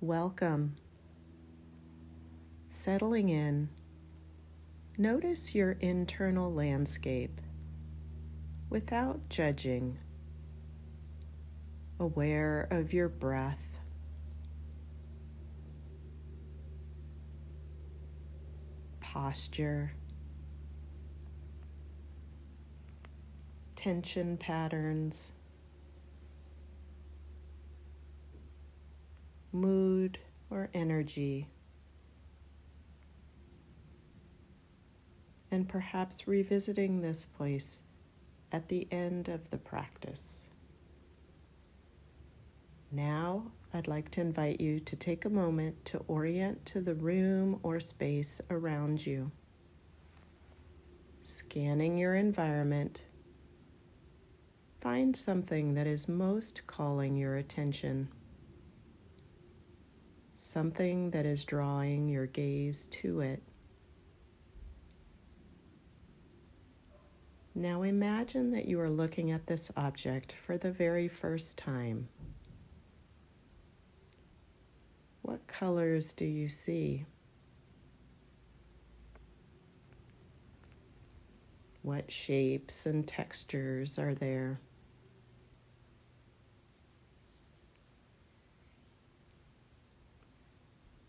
Welcome. Settling in, notice your internal landscape without judging, aware of your breath, posture, tension patterns, mood or energy, and perhaps revisiting this place at the end of the practice. Now, I'd like to invite you to take a moment to orient to the room or space around you. Scanning your environment, find something that is most calling your attention, something that is drawing your gaze to it. Now imagine that you are looking at this object for the very first time. What colors do you see? What shapes and textures are there?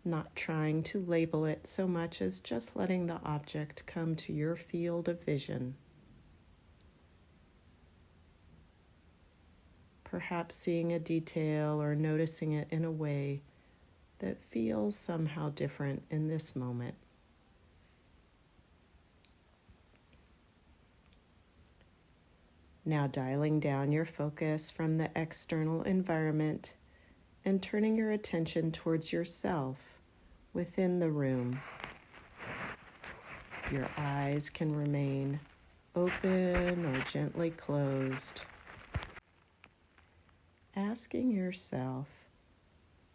Not trying to label it so much as just letting the object come to your field of vision. Perhaps seeing a detail or noticing it in a way that feels somehow different in this moment. Now dialing down your focus from the external environment and turning your attention towards yourself within the room. Your eyes can remain open or gently closed. Asking yourself,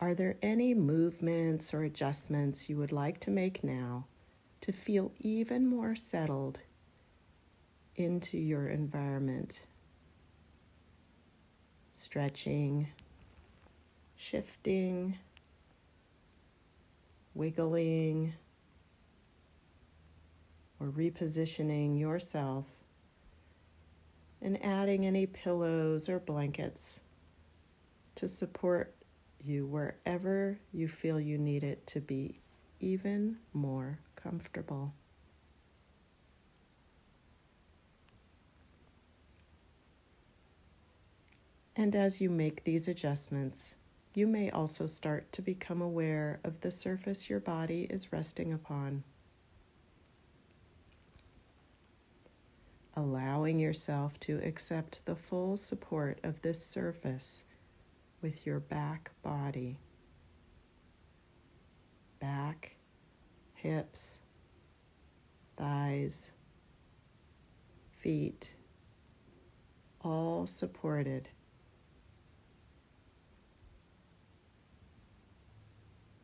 are there any movements or adjustments you would like to make now to feel even more settled into your environment? Stretching, shifting, wiggling, or repositioning yourself, and adding any pillows or blankets to support you wherever you feel you need it to be even more comfortable. And as you make these adjustments, you may also start to become aware of the surface your body is resting upon. Allowing yourself to accept the full support of this surface with your back body. Back, hips, thighs, feet, all supported.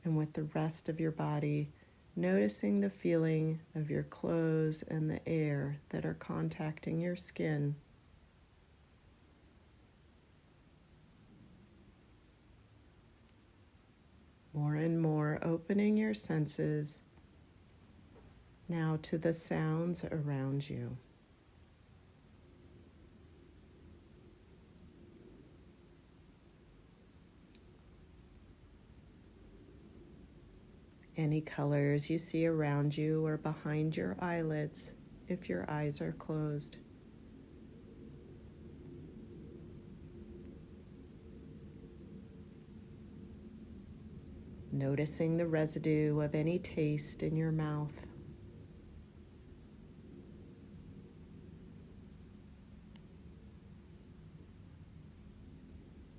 And with the rest of your body, noticing the feeling of your clothes and the air that are contacting your skin. More and more opening your senses now to the sounds around you. Any colors you see around you or behind your eyelids if your eyes are closed. Noticing the residue of any taste in your mouth.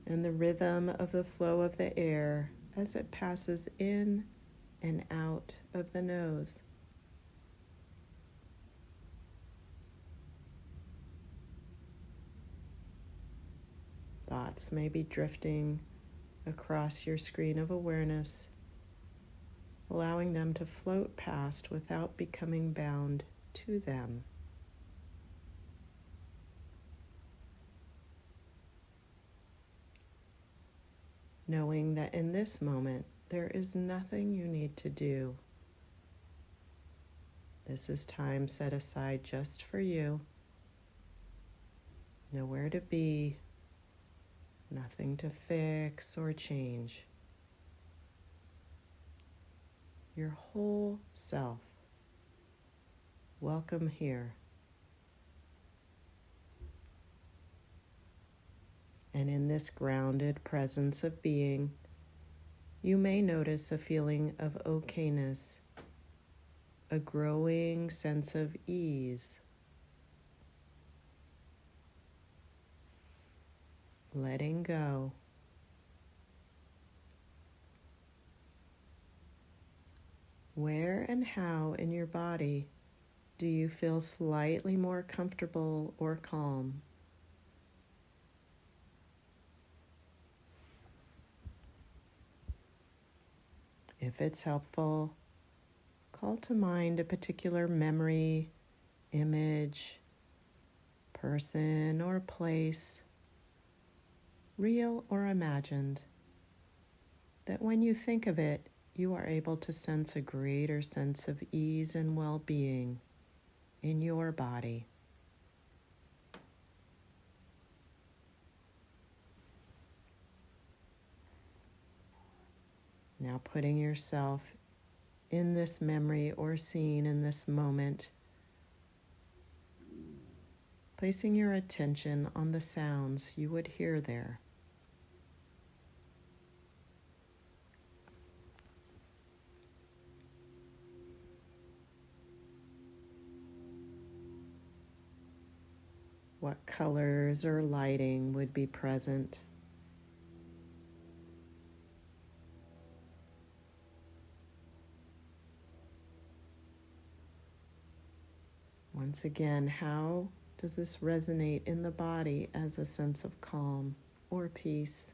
And the rhythm of the flow of the air as it passes in and out of the nose. Thoughts may be drifting across your screen of awareness, allowing them to float past without becoming bound to them. Knowing that in this moment, There is nothing you need to do. This is time set aside just for you. Nowhere to be, nothing to fix or change. Your whole self. Welcome here. And in this grounded presence of being, you may notice a feeling of okayness, a growing sense of ease. Letting go. Where and how in your body do you feel slightly more comfortable or calm? If it's helpful, call to mind a particular memory, image, person, or place, real or imagined, that when you think of it, you are able to sense a greater sense of ease and well-being in your body. Now putting yourself in this memory or scene in this moment, placing your attention on the sounds you would hear there. What colors or lighting would be present? Once again, how does this resonate in the body as a sense of calm or peace?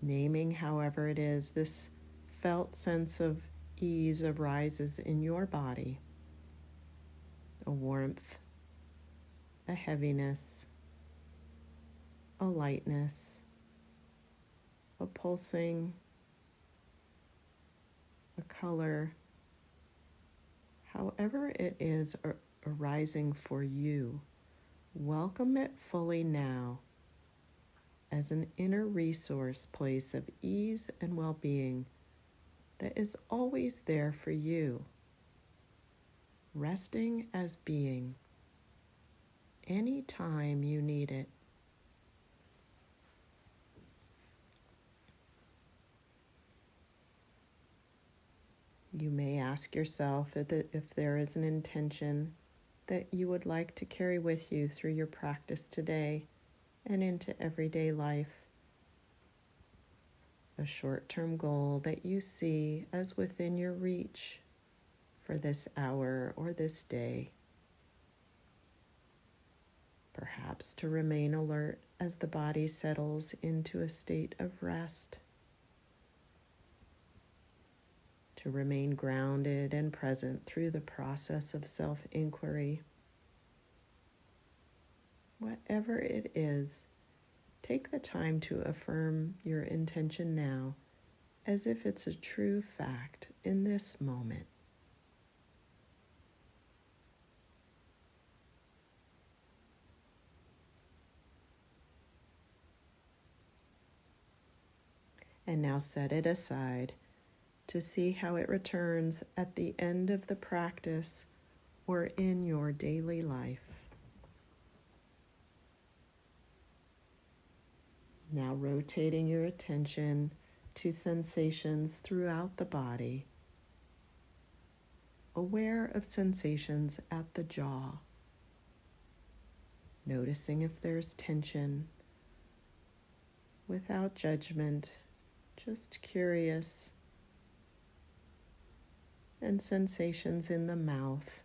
Naming, however it is, this felt sense of ease arises in your body. A warmth, a heaviness, a lightness, a pulsing, a color, however it is arising for you, welcome it fully now as an inner resource place of ease and well-being that is always there for you, resting as being anytime you need it. You may ask yourself if there is an intention that you would like to carry with you through your practice today and into everyday life. A short-term goal that you see as within your reach for this hour or this day. Perhaps to remain alert as the body settles into a state of rest. To remain grounded and present through the process of self-inquiry. Whatever it is, take the time to affirm your intention now as if it's a true fact in this moment. And now set it aside to see how it returns at the end of the practice or in your daily life. Now rotating your attention to sensations throughout the body, aware of sensations at the jaw, noticing if there's tension, without judgment, just curious, and sensations in the mouth,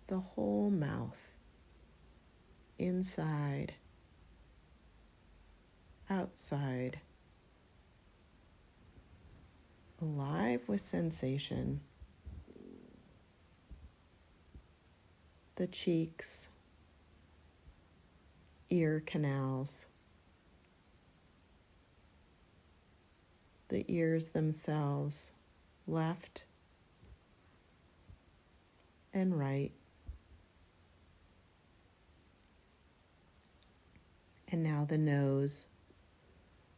the whole mouth, inside, outside, alive with sensation, the cheeks, ear canals, the ears themselves, left and right. And now the nose,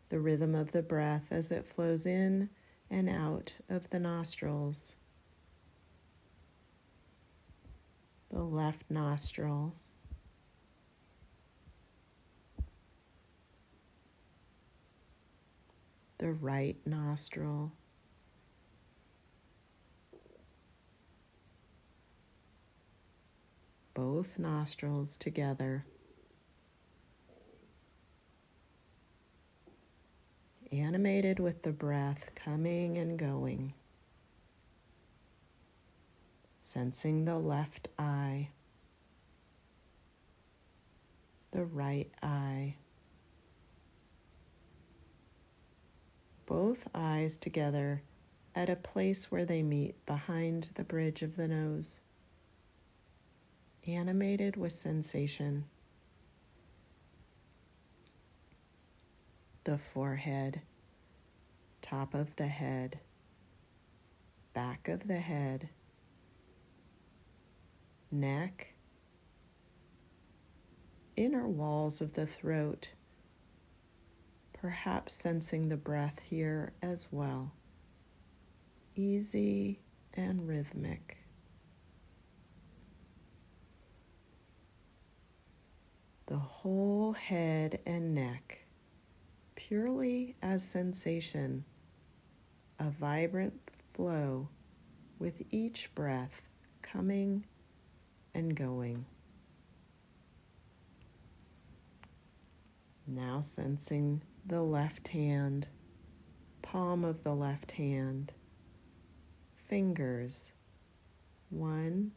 the rhythm of the breath as it flows in and out of the nostrils. The left nostril, the right nostril, both nostrils together, animated with the breath coming and going, sensing the left eye, the right eye, both eyes together at a place where they meet behind the bridge of the nose, animated with sensation. The forehead, top of the head, back of the head, neck, inner walls of the throat, perhaps sensing the breath here as well, easy and rhythmic. The whole head and neck, purely as sensation, a vibrant flow with each breath coming and going. Now sensing the left hand, palm of the left hand, fingers, 1,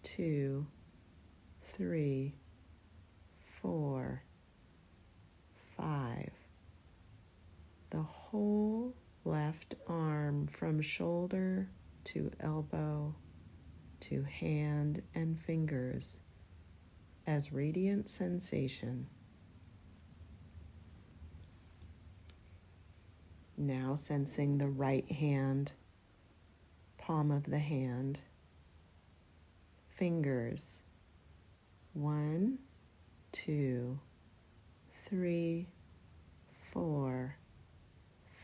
2, 3, 4, 5. The whole left arm from shoulder to elbow to hand and fingers as radiant sensation. Now sensing the right hand, palm of the hand, fingers, 1, 2, 3, 4,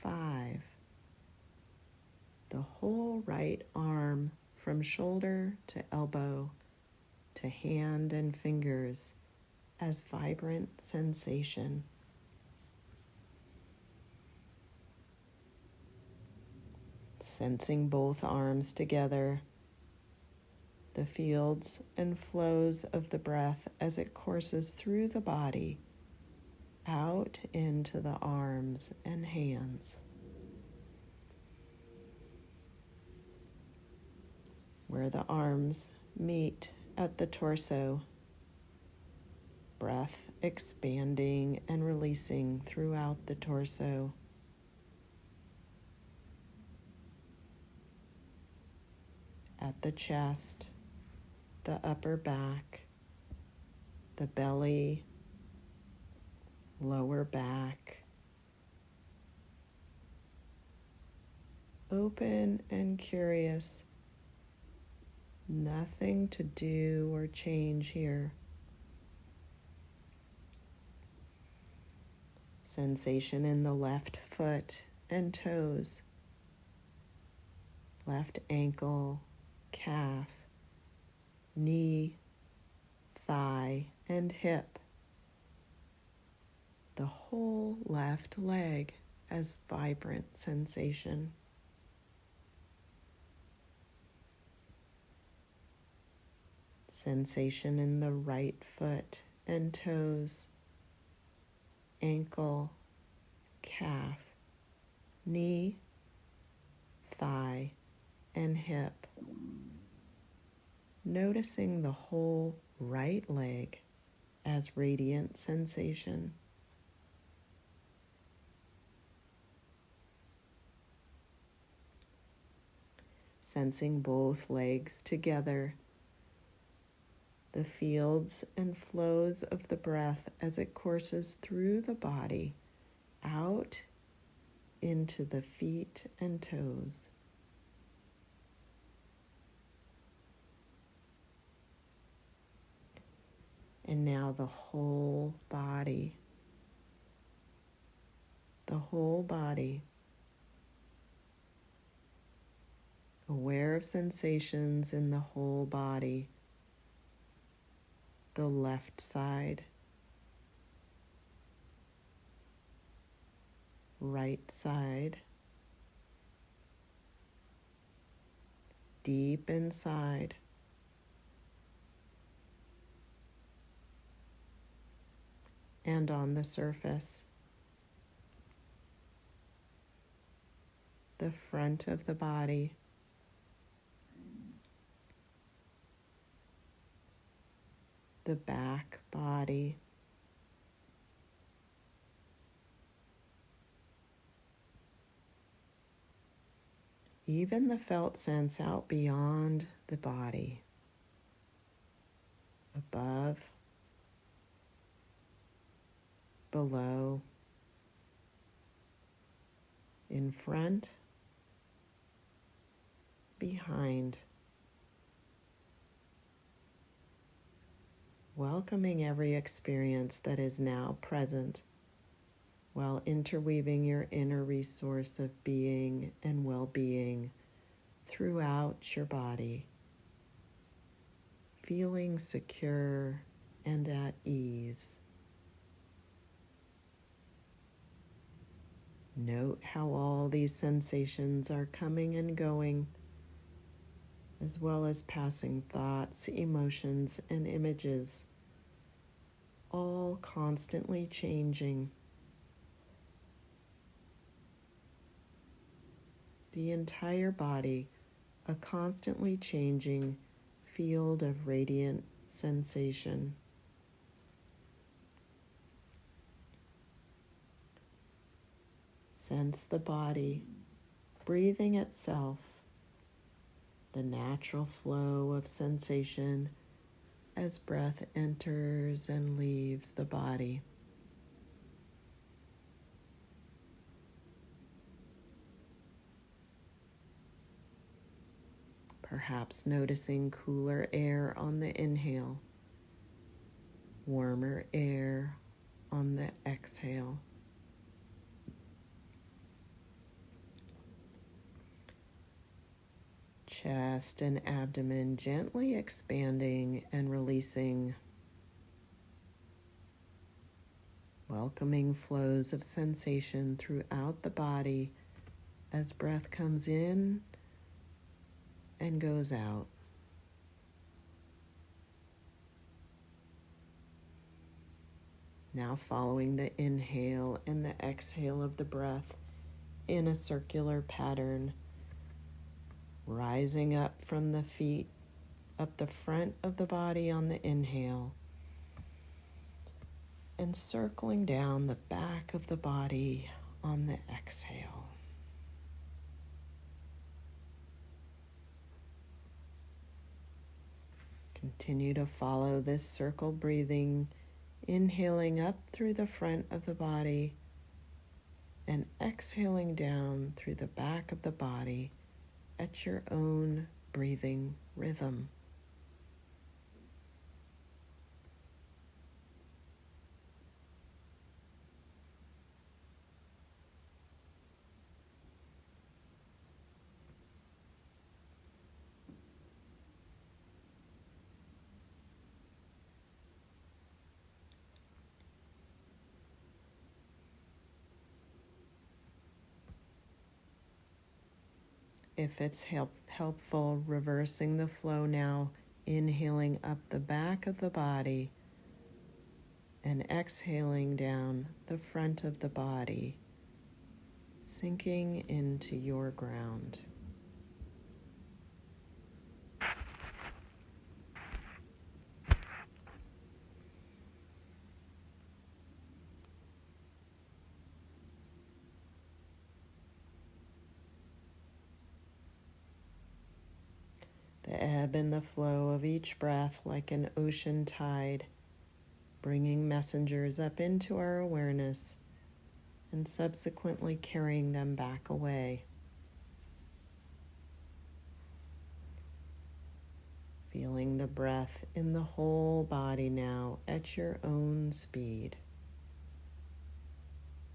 5. The whole right arm from shoulder to elbow to hand and fingers as vibrant sensation. Sensing both arms together, the fields and flows of the breath as it courses through the body, out into the arms and hands. Where the arms meet at the torso, breath expanding and releasing throughout the torso. At the chest, the upper back, the belly, lower back. Open and curious. Nothing to do or change here. Sensation in the left foot and toes, left ankle, calf, knee, thigh, and hip. The whole left leg as vibrant sensation. Sensation in the right foot and toes, ankle, calf, knee, thigh, and hip. Noticing the whole right leg as radiant sensation. Sensing both legs together, the fields and flows of the breath as it courses through the body, out into the feet and toes. And now the whole body. The whole body. Aware of sensations in the whole body. The left side. Right side. Deep inside. And on the surface. The front of the body. The back body. Even the felt sense out beyond the body. Above. Below. In front. Behind. Welcoming every experience that is now present while interweaving your inner resource of being and well-being throughout your body, feeling secure and at ease. Note how all these sensations are coming and going, as well as passing thoughts, emotions, and images, all constantly changing. The entire body, a constantly changing field of radiant sensation. Sense the body breathing itself, the natural flow of sensation as breath enters and leaves the body. Perhaps noticing cooler air on the inhale, warmer air on the exhale. Chest and abdomen gently expanding and releasing, welcoming flows of sensation throughout the body as breath comes in and goes out. Now following the inhale and the exhale of the breath in a circular pattern, rising up from the feet, up the front of the body on the inhale, and circling down the back of the body on the exhale. Continue to follow this circle breathing, inhaling up through the front of the body and exhaling down through the back of the body at your own breathing rhythm. If it's helpful, reversing the flow now, inhaling up the back of the body and exhaling down the front of the body, sinking into your ground. The ebb and the flow of each breath like an ocean tide, bringing messengers up into our awareness and subsequently carrying them back away. Feeling the breath in the whole body now at your own speed.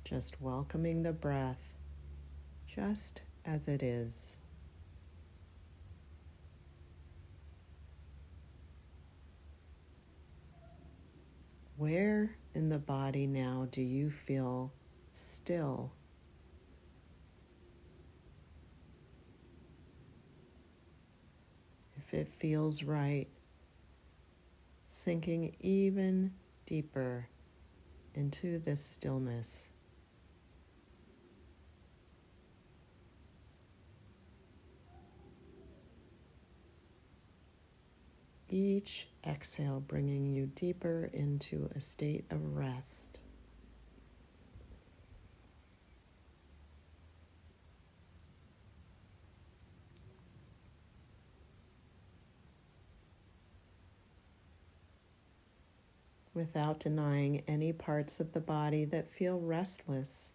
Just welcoming the breath just as it is. Where in the body now do you feel still? If it feels right, sinking even deeper into this stillness. Each exhale bringing you deeper into a state of rest. Without denying any parts of the body that feel restless.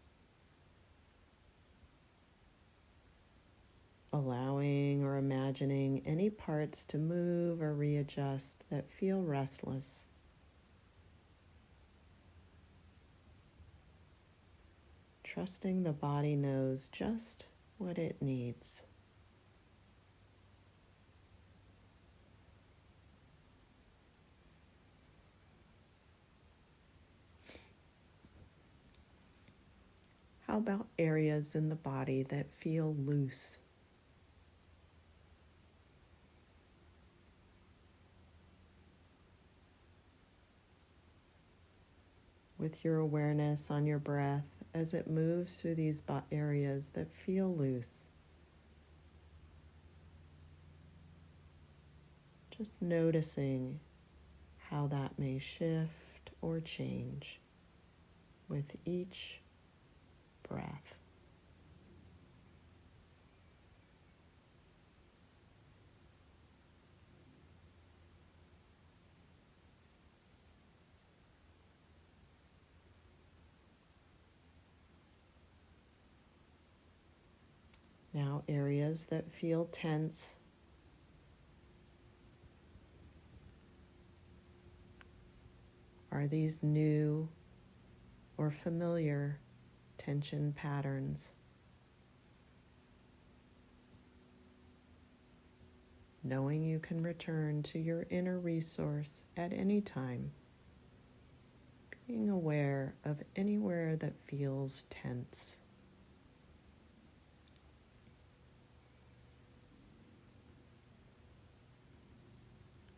Allowing or imagining any parts to move or readjust that feel restless. Trusting the body knows just what it needs. How about areas in the body that feel loose? With your awareness on your breath as it moves through these areas that feel loose. Just noticing how that may shift or change with each breath. Now areas that feel tense. Are these new or familiar tension patterns? Knowing you can return to your inner resource at any time. Being aware of anywhere that feels tense.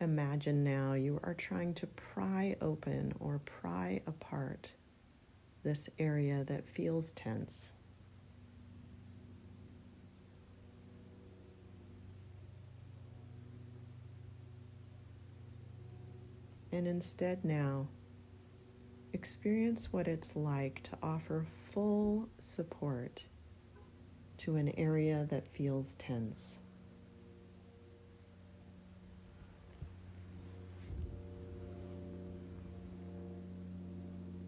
Imagine now you are trying to pry open or pry apart this area that feels tense. And instead now, experience what it's like to offer full support to an area that feels tense.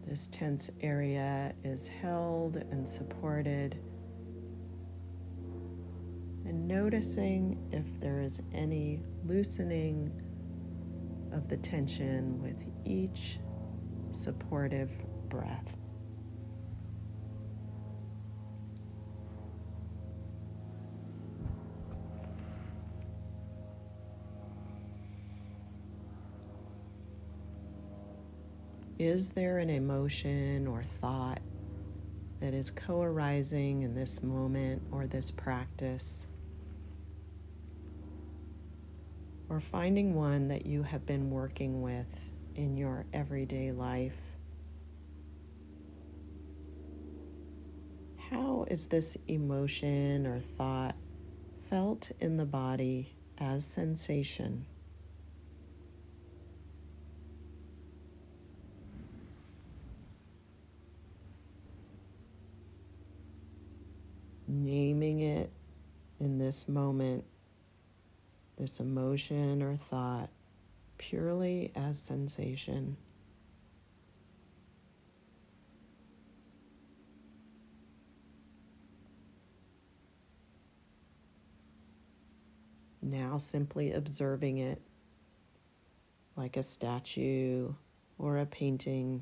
This tense area is held and supported, and noticing if there is any loosening of the tension with each supportive breath. Is there an emotion or thought that is co-arising in this moment or this practice? Or finding one that you have been working with in your everyday life? How is this emotion or thought felt in the body as sensation? Naming it in this moment, this emotion or thought, purely as sensation. Now simply observing it like a statue or a painting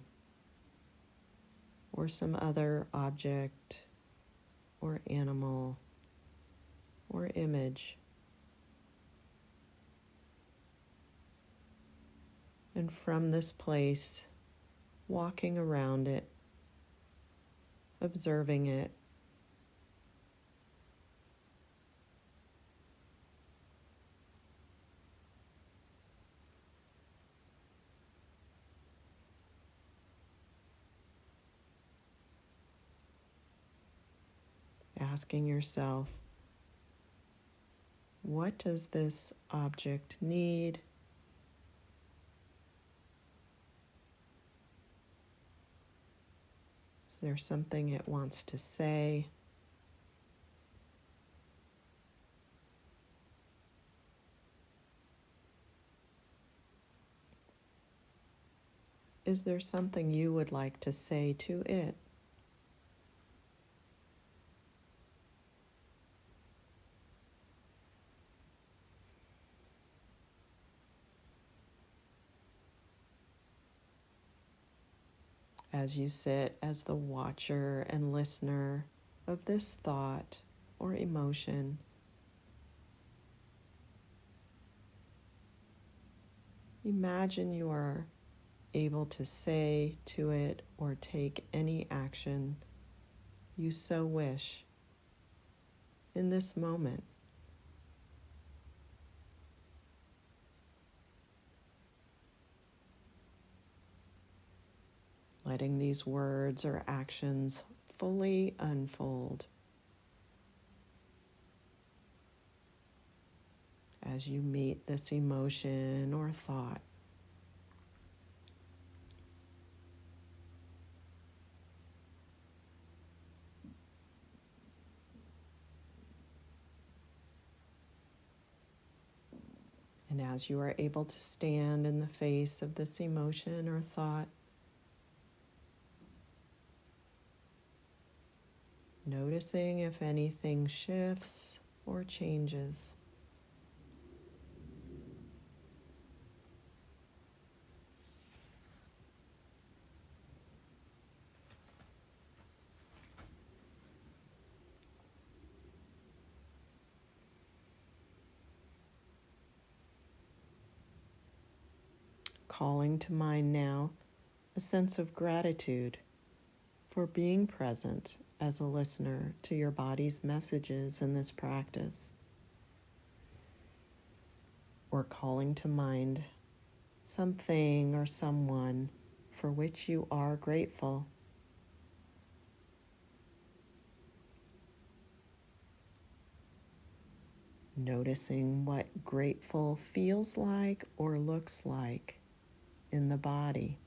or some other object or animal or image. And from this place, walking around it, observing it, asking yourself, what does this object need? Is there something it wants to say? Is there something you would like to say to it? As you sit as the watcher and listener of this thought or emotion, imagine you are able to say to it or take any action you so wish in this moment. Letting these words or actions fully unfold as you meet this emotion or thought. And as you are able to stand in the face of this emotion or thought, noticing if anything shifts or changes. Calling to mind now a sense of gratitude for being present as a listener to your body's messages in this practice. Or calling to mind something or someone for which you are grateful. Noticing what grateful feels like or looks like in the body.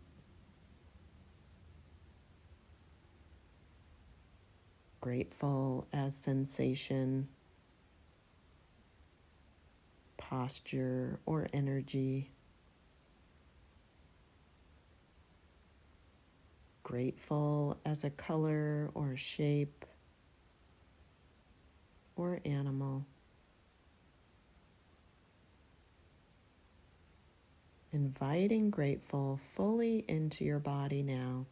Grateful as sensation, posture, or energy. Grateful as a color or shape or animal. Inviting grateful fully into your body now.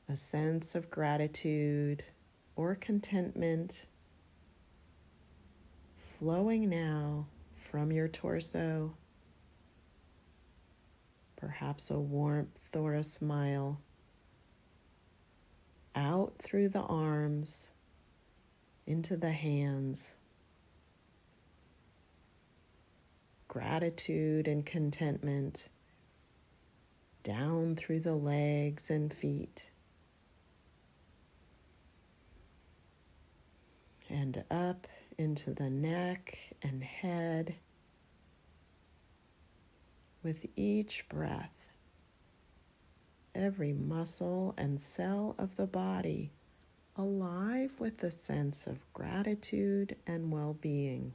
A sense of gratitude or contentment flowing now from your torso, perhaps a warmth or a smile, out through the arms, into the hands. Gratitude and contentment down through the legs and feet. And up into the neck and head. With each breath, every muscle and cell of the body alive with the sense of gratitude and well-being.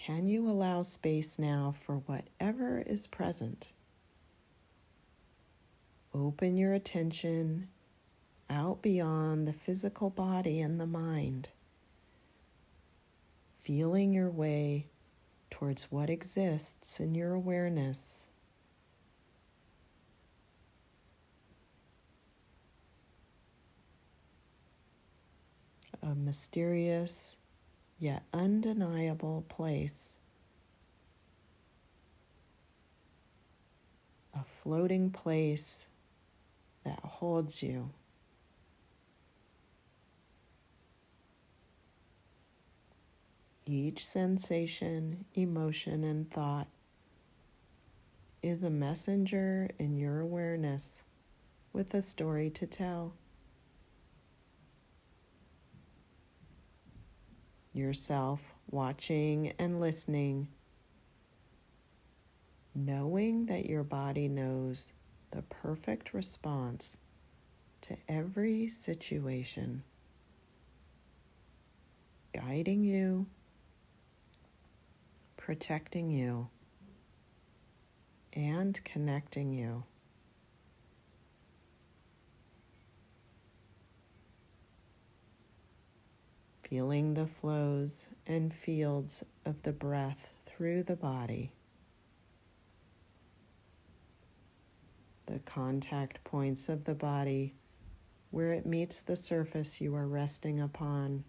Can you allow space now for whatever is present? Open your attention out beyond the physical body and the mind, feeling your way towards what exists in your awareness. A mysterious yet undeniable place. A floating place that holds you. Each sensation, emotion, and thought is a messenger in your awareness with a story to tell. Yourself watching and listening, knowing that your body knows the perfect response to every situation, guiding you, protecting you, and connecting you. Feeling the flows and fields of the breath through the body. The contact points of the body where it meets the surface you are resting upon.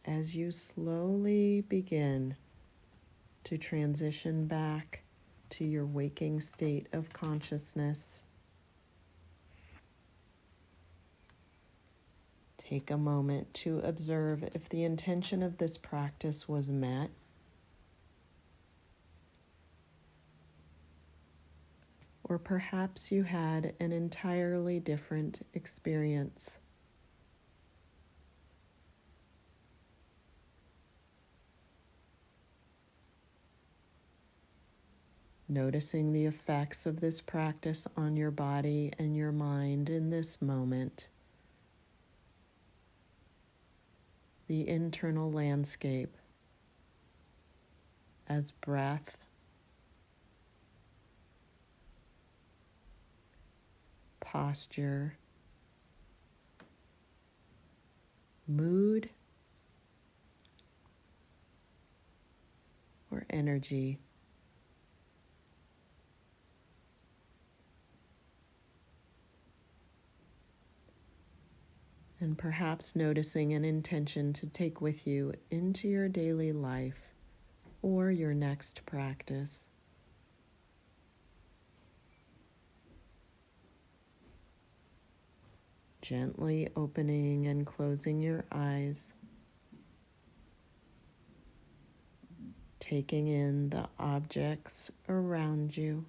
As you slowly begin to transition back to your waking state of consciousness, take a moment to observe if the intention of this practice was met. Or perhaps you had an entirely different experience. Noticing the effects of this practice on your body and your mind in this moment. The internal landscape as breath, posture, mood, or energy. And perhaps noticing an intention to take with you into your daily life or your next practice. Gently opening and closing your eyes, taking in the objects around you,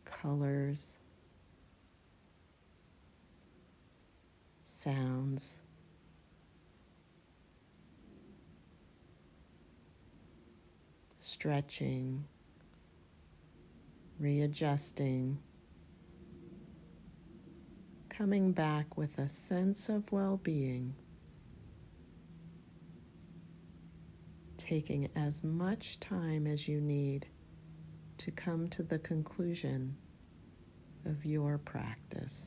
colors, sounds, stretching, readjusting, coming back with a sense of well-being, taking as much time as you need to come to the conclusion of your practice.